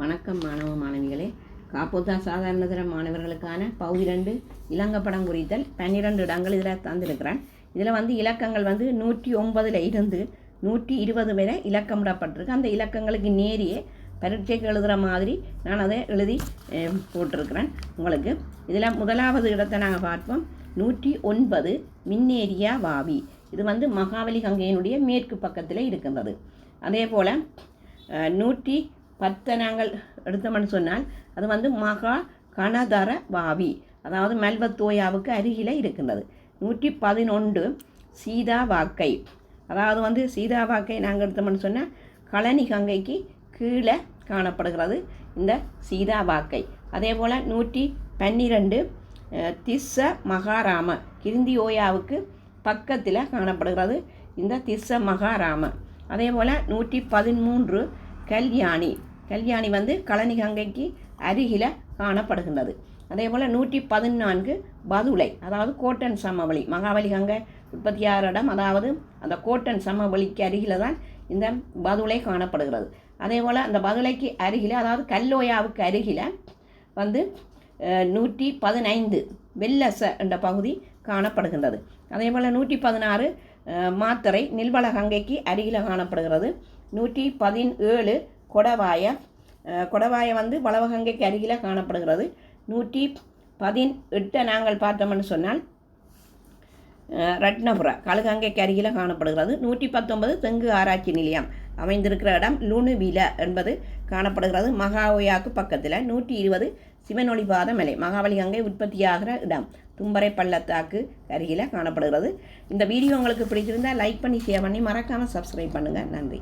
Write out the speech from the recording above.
வணக்கம் மாணவ மாணவிகளே. காப்போத்தா சாதாரண தர மாணவர்களுக்கான பகுதி 2 இலங்கப்படம் குறித்தல் 12 இடங்கள் இதில் தந்திருக்கிறேன். இதில் இலக்கங்கள் 109 இருந்து 120 வரை இலக்கமிடப்பட்டிருக்கு. அந்த இலக்கங்களுக்கு நேரியே பரீட்சைக்கு எழுதுகிற மாதிரி நான் அதை எழுதி போட்டிருக்கிறேன் உங்களுக்கு. இதில் முதலாவது இடத்தை நாங்கள் பார்ப்போம். 109 மின்னேரியா வாவி. இது மகாவலி கங்கையினுடைய மேற்கு பக்கத்தில் இருக்கின்றது. அதே போல் 110 நாங்கள் எடுத்தோம்னு சொன்னால் அது மகா கணதர வாவி, அதாவது மெல்வத்தோயாவுக்கு அருகில் இருக்கின்றது. 111 சீதாவாக்கை, அதாவது சீதாவாக்கை நாங்கள் எடுத்தோம்னு சொன்னால் கழனி கங்கைக்கு கீழே காணப்படுகிறது இந்த சீதாவாக்கை. அதே போல் 112 திஸ்ஸ மகாராம, கிருந்தியோயாவுக்கு பக்கத்தில் காணப்படுகிறது இந்த திஸ்ஸ மகாராம. அதே போல் 113 கல்யாணி, கல்யாணி கழனி கங்கைக்கு அருகில் காணப்படுகின்றது. அதே போல் 114 பதுளை, அதாவது கோட்டன் சமவெளி, மகாவலி கங்கை 36 இடம், அதாவது அந்த கோட்டன் சமவெளிக்கு அருகில் தான் இந்த பதுளை காணப்படுகிறது. அதே போல் அந்த பதுளைக்கு அருகில், அதாவது கல்லோயாவுக்கு அருகில் 115 வெல்லச என்ற பகுதி காணப்படுகின்றது. அதே போல் 116 மாத்தரை நில்வள கங்கைக்கு அருகில் காணப்படுகிறது. 117 கொடவாய, கொடவாய வளவகங்கைக்கு அருகில் காணப்படுகிறது. 118 நாங்கள் பார்த்தோம்னு சொன்னால் ரட்னபுர கழுகங்கைக்கு அருகில் காணப்படுகிறது. 119 தெங்கு ஆராய்ச்சி நிலையம் அமைந்திருக்கிற இடம் லுணுவில என்பது காணப்படுகிறது மகாஓயாவுக்கு பக்கத்தில். 120 சிவனொளிபாத மலை, மகாவலி கங்கை உற்பத்தியாகிற இடம் தும்பரை பள்ளத்தாக்கு அருகில் காணப்படுகிறது. இந்த வீடியோ உங்களுக்கு பிடிச்சிருந்தால் லைக் பண்ணி ஷேர் பண்ணி மறக்காமல் சப்ஸ்கிரைப் பண்ணுங்கள். நன்றி.